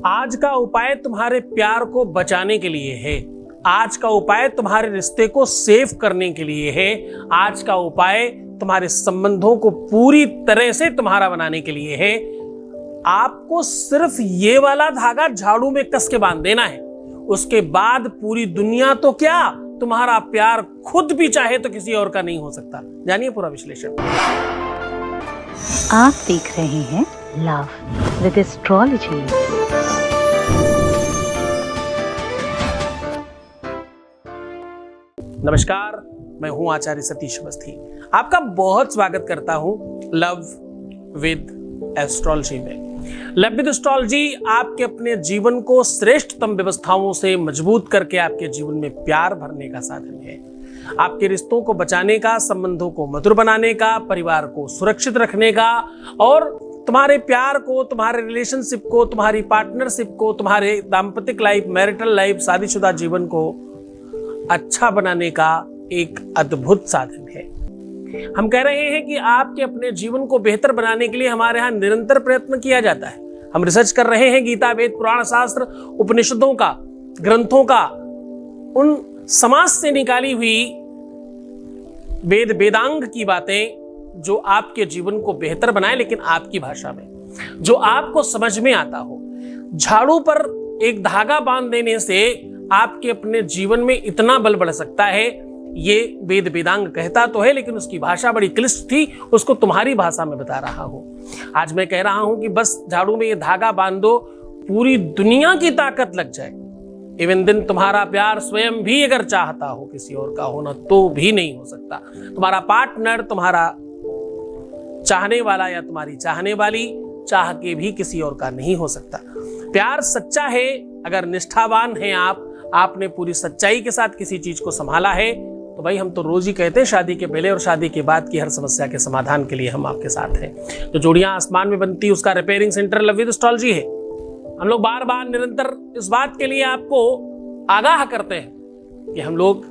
आज का उपाय तुम्हारे प्यार को बचाने के लिए है। आज का उपाय तुम्हारे रिश्ते को सेव करने के लिए है। आज का उपाय तुम्हारे संबंधों को पूरी तरह से तुम्हारा बनाने के लिए है। आपको सिर्फ ये वाला धागा झाड़ू में कस के बांध देना है। उसके बाद पूरी दुनिया तो क्या, तुम्हारा प्यार खुद भी चाहे तो किसी और का नहीं हो सकता। जानिए पूरा विश्लेषण। आप देख रहे हैं लव विद एस्ट्रोलॉजी। नमस्कार, मैं हूं आचार्य सतीश अवस्थी। आपका बहुत स्वागत करता हूं लव विद एस्ट्रोलॉजी में। लव विद एस्ट्रोलॉजी आपके अपने जीवन को श्रेष्ठतम व्यवस्थाओं से मजबूत करके आपके जीवन में प्यार भरने का साधन है। आपके रिश्तों को बचाने का, संबंधों को मधुर बनाने का, परिवार को सुरक्षित रखने का और तुम्हारे प्यार को, तुम्हारे रिलेशनशिप को, तुम्हारी पार्टनरशिप को, तुम्हारे दाम्पतिक लाइफ, मैरिटल लाइफ, शादीशुदा जीवन को अच्छा बनाने का एक अद्भुत साधन है। हम कह रहे हैं कि आपके अपने जीवन को बेहतर बनाने के लिए हमारे यहाँ निरंतर प्रयत्न किया जाता है। हम रिसर्च कर रहे हैं गीता, वेद, पुराण, शास्त्र, उपनिषदों का, ग्रंथों का, उन समाज से निकाली हुई वेद वेदांग की बातें जो आपके जीवन को बेहतर बनाए, लेकिन आपकी भाषा में, जो आपको समझ में आता हो। झाड़ू पर एक धागा बांध देने से आपके अपने जीवन में इतना बल बढ़ सकता है, ये वेद वेदांग कहता तो है, लेकिन उसकी भाषा बड़ी क्लिष्ट थी। उसको तुम्हारी भाषा में बता रहा हूं। आज मैं कह रहा हूं कि बस झाड़ू में ये धागा बांध दो, पूरी दुनिया की ताकत लग जाए। इवन दिन तुम्हारा प्यार स्वयं भी अगर चाहता हो किसी और का होना, तो भी नहीं हो सकता। तुम्हारा पार्टनर, तुम्हारा चाहने वाला या तुम्हारी चाहने वाली चाह के भी किसी और का नहीं हो सकता। प्यार सच्चा है अगर निष्ठावान है आपने पूरी सच्चाई के साथ किसी चीज को संभाला है, तो भाई हम तो रोज ही कहते हैं शादी के पहले और शादी के बाद की हर समस्या के समाधान के लिए हम आपके साथ हैं। जो जोड़ियां आसमान में बनती है उसका repairing centre love with astrology है। हम लोग बार बार निरंतर इस बात के लिए आपको आगाह करते हैं कि हम लोग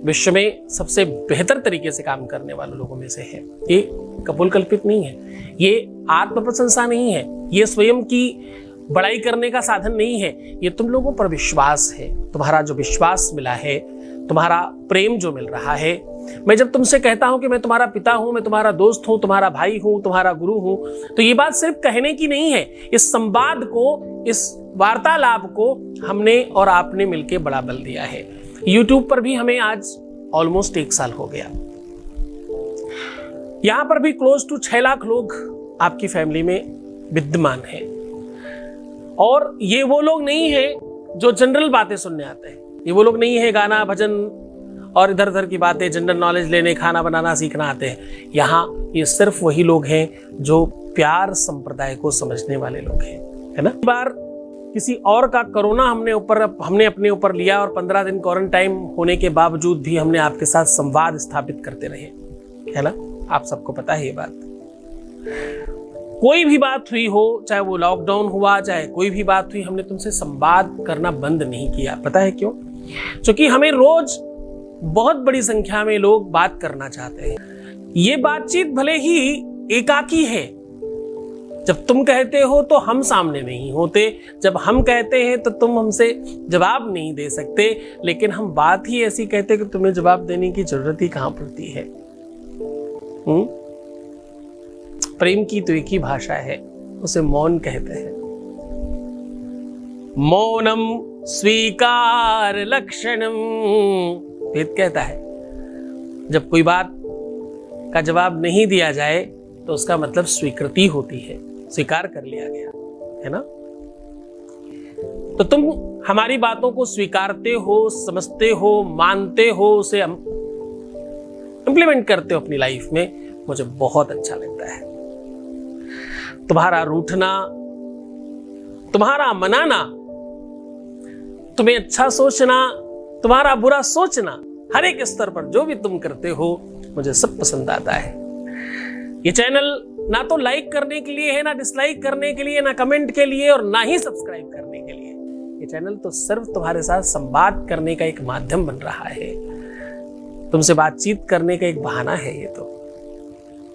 विश्व में सबसे बेहतर तरीके से काम करने वाले लोगों में से हैं। ये कपोल कल्पित नहीं है, ये आत्म प्रशंसा नहीं है, ये स्वयं की बड़ाई करने का साधन नहीं है। ये तुम लोगों पर विश्वास है। तुम्हारा जो विश्वास मिला है, तुम्हारा प्रेम जो मिल रहा है। मैं जब तुमसे कहता हूं कि मैं तुम्हारा पिता हूं, मैं तुम्हारा दोस्त हूं, तुम्हारा भाई हूं, तुम्हारा गुरु हूं, तो ये बात सिर्फ कहने की नहीं है। इस संवाद को, इस वार्तालाप को हमने और आपने मिलकर बड़ा बल दिया है। यूट्यूब पर भी हमें आज ऑलमोस्ट 1 साल हो गया। यहां पर भी क्लोज टू 6 लाख लोग आपकी फैमिली में विद्यमान हैं। और ये वो लोग नहीं हैं जो जनरल बातें सुनने आते हैं। ये वो लोग नहीं है गाना, भजन और इधर उधर की बातें, जनरल नॉलेज लेने, खाना बनाना सीखना आते हैं। यहाँ ये सिर्फ वही लोग हैं जो प्यार संप्रदाय को समझने वाले लोग हैं, है ना। बार किसी और का कोरोना हमने अपने ऊपर लिया और 15 दिन क्वारंटाइन होने के बावजूद भी हमने आपके साथ संवाद स्थापित करते रहे, है ना। आप सबको पता है ये बात। कोई भी बात हुई हो, चाहे वो लॉकडाउन हुआ, चाहे कोई भी बात हुई, हमने तुमसे संवाद करना बंद नहीं किया। पता है क्यों? क्योंकि हमें रोज बहुत बड़ी संख्या में लोग बात करना चाहते हैं। ये बातचीत भले ही एकाकी है। जब तुम कहते हो तो हम सामने नहीं होते, जब हम कहते हैं तो तुम हमसे जवाब नहीं दे सकते, लेकिन हम बात ही ऐसी कहते कि तुम्हें जवाब देने की जरूरत ही कहां पड़ती है। प्रेम की तो एक ही भाषा है, उसे मौन कहते हैं। मौनम स्वीकार लक्षणम, वेद कहता है। जब कोई बात का जवाब नहीं दिया जाए तो उसका मतलब स्वीकृति होती है, स्वीकार कर लिया गया, है ना। तो तुम हमारी बातों को स्वीकारते हो, समझते हो, मानते हो, उसे इंप्लीमेंट करते हो अपनी लाइफ में, मुझे बहुत अच्छा लगता है। तुम्हारा रूठना, तुम्हारा मनाना, तुम्हें अच्छा सोचना, तुम्हारा बुरा सोचना, हर एक स्तर पर जो भी तुम करते हो मुझे सब पसंद आता है। ये चैनल ना तो लाइक करने के लिए है, ना डिसलाइक करने के लिए, ना कमेंट के लिए और ना ही सब्सक्राइब करने के लिए। ये चैनल तो सिर्फ तुम्हारे साथ संवाद करने का एक माध्यम बन रहा है, तुमसे बातचीत करने का एक बहाना है। ये तो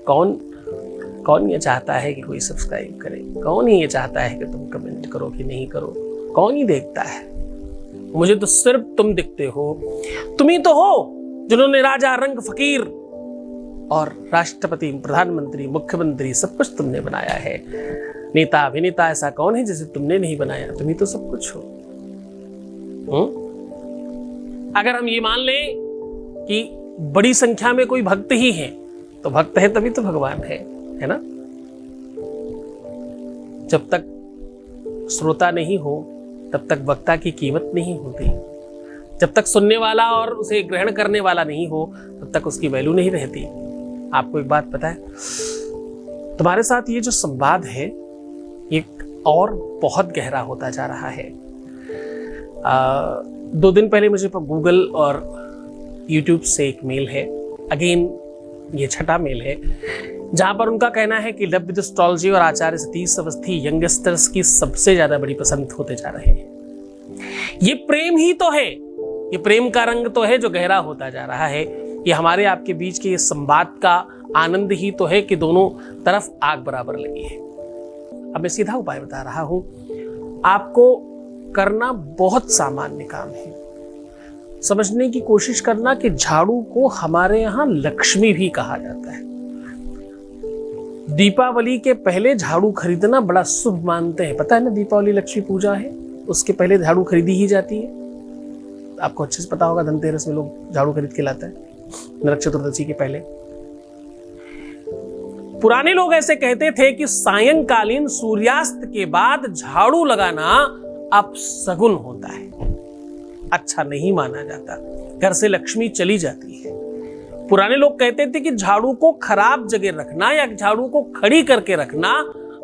कौन कौन ये चाहता है कि कोई सब्सक्राइब करे? कौन ये चाहता है कि तुम कमेंट करो कि नहीं करो? कौन ही देखता है? मुझे तो सिर्फ तुम दिखते हो। तुम ही तो हो जिन्होंने राजा, रंग, फकीर और राष्ट्रपति, प्रधानमंत्री, मुख्यमंत्री सब कुछ तुमने बनाया है। नेता, अभिनेता ऐसा कौन है जिसे तुमने नहीं बनाया? तुम ही तो सब कुछ हो। अगर हम ये मान लें कि बड़ी संख्या में कोई भक्त ही है, तो भक्त है तभी तो भगवान है ना? जब तक श्रोता नहीं हो तब तक वक्ता की कीमत नहीं होती। जब तक सुनने वाला और उसे ग्रहण करने वाला नहीं हो तब तक उसकी वैल्यू नहीं रहती। आपको एक बात पता है, तुम्हारे साथ ये जो संवाद है ये और बहुत गहरा होता जा रहा है। 2 दिन पहले मुझे गूगल और यूट्यूब से एक मेल है, अगेन ये छठा मेल है, जहां पर उनका कहना है कि लव विद एस्ट्रोलॉजी और आचार्य सतीश अवस्थी यंगस्टर्स की सबसे ज्यादा बड़ी पसंद होते जा रहे हैं। ये प्रेम ही तो है, ये प्रेम का रंग तो है जो गहरा होता जा रहा है। ये हमारे आपके बीच के ये संवाद का आनंद ही तो है कि दोनों तरफ आग बराबर लगी है। अब मैं सीधा उपाय बता रहा हूं, आपको करना बहुत सामान्य काम है। समझने की कोशिश करना कि झाड़ू को हमारे यहां लक्ष्मी भी कहा जाता है। दीपावली के पहले झाड़ू खरीदना बड़ा शुभ मानते हैं, पता है ना? दीपावली लक्ष्मी पूजा है, उसके पहले झाड़ू खरीदी ही जाती है। आपको अच्छे से पता होगा, धनतेरस में लोग झाड़ू खरीद के लाते हैं, नरक चतुर्दशी के पहले। पुराने लोग ऐसे कहते थे कि सायंकालीन सूर्यास्त के बाद झाड़ू लगाना अपशगुन होता है, अच्छा नहीं माना जाता, घर से लक्ष्मी चली जाती है। पुराने लोग कहते थे कि झाड़ू को खराब जगह रखना या झाड़ू को खड़ी करके रखना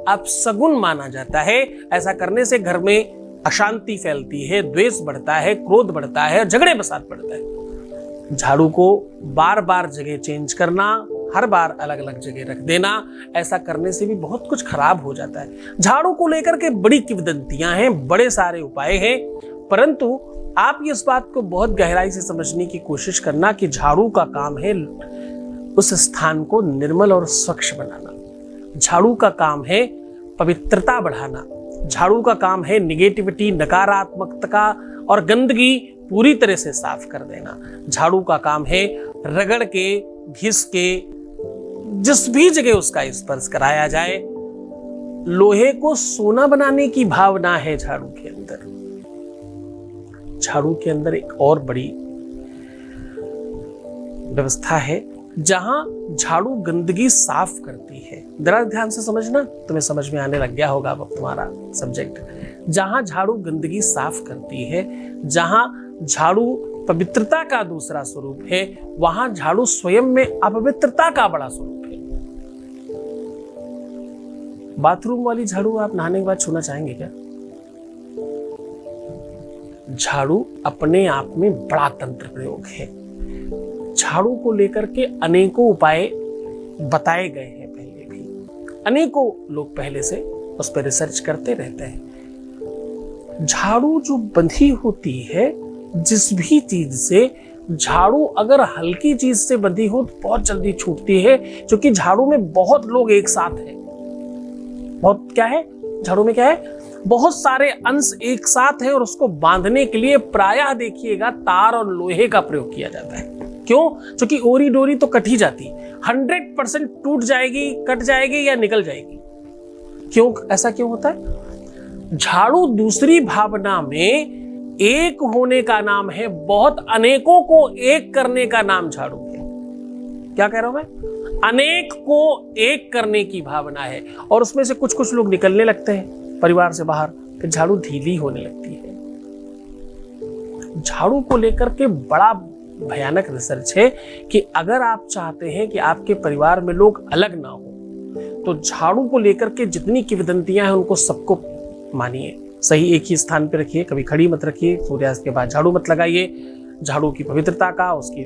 अपशगुन माना जाता है। ऐसा करने से घर में अशांति फैलती है, द्वेष बढ़ता है, क्रोध बढ़ता है, झगड़े बसात बढ़ता है। झाड़ू को बार बार जगह चेंज करना, हर बार अलग अलग जगह रख देना, ऐसा करने से भी बहुत कुछ खराब हो जाता है। झाड़ू को लेकर के बड़ी किंवदंतियां हैं, बड़े सारे उपाय हैं, परंतु आप इस बात को बहुत गहराई से समझने की कोशिश करना कि झाड़ू का काम है उस स्थान को निर्मल और स्वच्छ बनाना। झाड़ू का काम है पवित्रता बढ़ाना। झाड़ू का काम है निगेटिविटी, नकारात्मकता और गंदगी पूरी तरह से साफ कर देना। झाड़ू का काम है रगड़ के, घिस के, जिस भी जगह उसका स्पर्श कराया जाए। लोहे को सोना बनाने की भावना है झाड़ू के अंदर। झाड़ू के अंदर एक और बड़ी व्यवस्था है, जहां झाड़ू गंदगी साफ करती है। जरा ध्यान से समझना, तुम्हें समझ में आने लग गया होगा अब तुम्हारा सब्जेक्ट। जहां झाड़ू गंदगी साफ करती है, जहां झाड़ू पवित्रता का दूसरा स्वरूप है, वहां झाड़ू स्वयं में अपवित्रता का बड़ा स्वरूप है। बाथरूम वाली झाड़ू आप नहाने के बाद छूना चाहेंगे क्या? झाड़ू अपने आप में बड़ा तंत्र प्रयोग है। झाड़ू को लेकर के अनेकों उपाय बताए गए हैं पहले भी, अनेकों लोग पहले से उस पर रिसर्च करते रहते हैं। झाड़ू जो बंधी होती है जिस भी चीज से, झाड़ू अगर हल्की चीज से बंधी हो तो बहुत जल्दी छूटती है, क्योंकि झाड़ू में बहुत लोग एक साथ हैं। बहुत क्या है झाड़ू में, क्या है, बहुत सारे अंश एक साथ हैं और उसको बांधने के लिए प्रायः देखिएगा तार और लोहे का प्रयोग किया जाता है। क्यों? क्योंकि ओरी डोरी तो कट ही जाती, 100% टूट जाएगी, कट जाएगी या निकल जाएगी। क्यों? ऐसा क्यों होता है? झाड़ू दूसरी भावना में एक होने का नाम है, बहुत अनेकों को एक करने का नाम झाड़ू है। क्या कह रहा हूं मैं? अनेक को एक करने की भावना है, और उसमें से कुछ कुछ लोग निकलने लगते हैं परिवार से बाहर, फिर झाड़ू ढीली होने लगती है। झाड़ू को लेकर के बड़ा भयानक रिसर्च है कि अगर आप चाहते हैं कि आपके परिवार में लोग अलग ना हो, तो झाड़ू को लेकर के जितनी किंवदंतियां हैं उनको सबको मानिए। सही एक ही स्थान पे रखिए, कभी खड़ी मत रखिए, सूर्यास्त के बाद झाड़ू मत लगाइए। झाड़ू की पवित्रता का, उसकी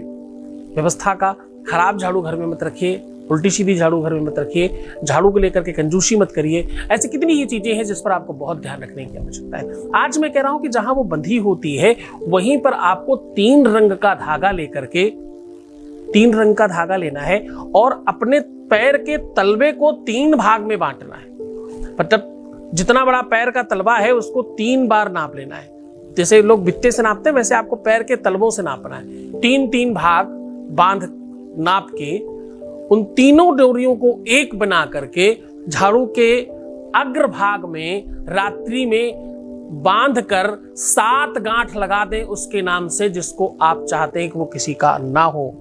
व्यवस्था का, खराब झाड़ू घर में मत रखिए, उल्टी सीधी झाड़ू घर में मत रखिए, झाड़ू को लेकर के कंजूसी मत करिए। ऐसी कितनी ही चीजें हैं जिस पर आपको बहुत ध्यान रखने की आवश्यकता है। आज मैं कह रहा हूं कि जहां वो बंधी होती है वहीं पर आपको 3 रंग का धागा लेकर के, 3 रंग का धागा लेना है और अपने पैर के तलवे को 3 भाग में बांटना है। मतलब जितना बड़ा पैर का तलवा है उसको 3 बार नाप लेना है। जैसे लोग भित्ते से नापते हैं वैसे आपको पैर के तलवों से नापना है। 3-3 भाग बांध नाप के उन तीनों डोरियों को एक बना करके झाड़ू के अग्रभाग में रात्रि में बांध कर 7 गांठ लगा दें उसके नाम से, जिसको आप चाहते हैं कि वो किसी का ना हो,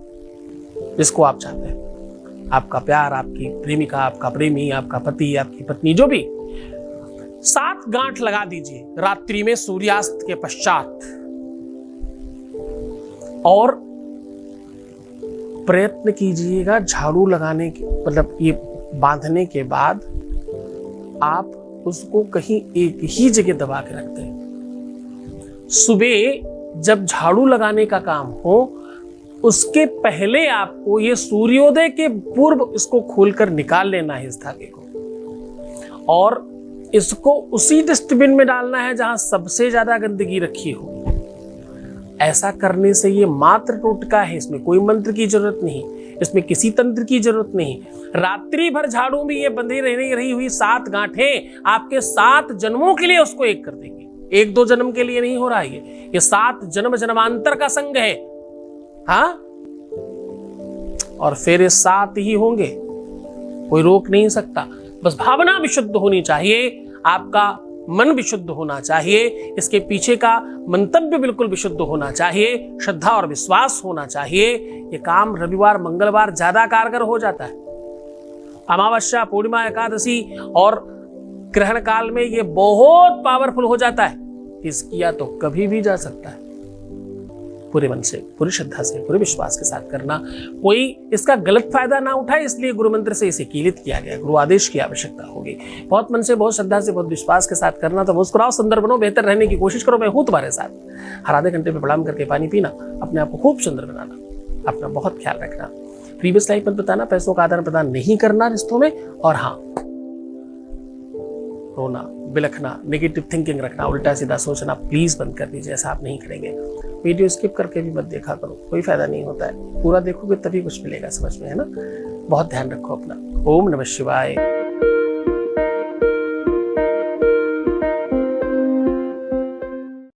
जिसको आप चाहते हैं, आपका प्यार, आपकी प्रेमिका, आपका प्रेमी, आपका पति, आपकी पत्नी, जो भी। 7 गांठ लगा दीजिए रात्रि में सूर्यास्त के पश्चात, और प्रयत्न कीजिएगा झाड़ू लगाने के मतलब ये बांधने के बाद आप उसको कहीं एक ही जगह दबा के रख दें। सुबह जब झाड़ू लगाने का काम हो उसके पहले आपको ये सूर्योदय के पूर्व इसको खोलकर निकाल लेना है इस धागे को, और इसको उसी डस्टबिन में डालना है जहां सबसे ज्यादा गंदगी रखी हो। ऐसा करने से ये मात्र टोटका है, इसमें कोई मंत्र की जरूरत नहीं, इसमें किसी तंत्र की जरूरत नहीं। रात्रि भर झाड़ू में ये बंधी रही हुई 7 गांठें आपके 7 जन्मों के लिए उसको एक कर देंगे। 1-2 जन्म के लिए नहीं हो रहा है ये 7 जन्म जन्मांतर का संग है। हाँ, और फिर ये 7 ही होंगे, कोई रोक नहीं सकता। बस भावना विशुद्ध होनी चाहिए, आपका मन विशुद्ध होना चाहिए, इसके पीछे का मंतव्य बिल्कुल विशुद्ध होना चाहिए, श्रद्धा और विश्वास होना चाहिए। ये काम रविवार मंगलवार ज्यादा कारगर हो जाता है। अमावस्या, पूर्णिमा, एकादशी और ग्रहण काल में ये बहुत पावरफुल हो जाता है। इस किया तो कभी भी जा सकता है। पूरे मन से, पूरी श्रद्धा से, पूरे विश्वास के साथ करना, कोई इसका गलत फायदा ना उठाए, इसलिए गुरु मंत्र से इसे कीलित किया गया। गुरु आदेश की आवश्यकता होगी। बहुत मन से, बहुत श्रद्धा से, बहुत विश्वास के साथ करना। तो मुस्कुराओ, सुंदर बनो, बेहतर रहने की कोशिश करो। मैं हूं तुम्हारे साथ। हर आधे घंटे में प्रणाम करके पानी पीना, अपने आप को खूब सुंदर बनाना, अपना बहुत ख्याल रखना। प्रीवियस लाइफ मत बताना, पैसों का आदान प्रदान नहीं करना रिश्तों में, और हाँ, रोना, बिलखना, नेगेटिव थिंकिंग रखना, उल्टा सीधा सोचना प्लीज बंद कर दीजिए। ऐसा आप नहीं करेंगे। वीडियो स्किप करके भी मत देखा करो, कोई फायदा नहीं होता है। पूरा देखोगे तभी कुछ मिलेगा समझ में, है ना। बहुत ध्यान रखो अपना। ओम नमः शिवाय।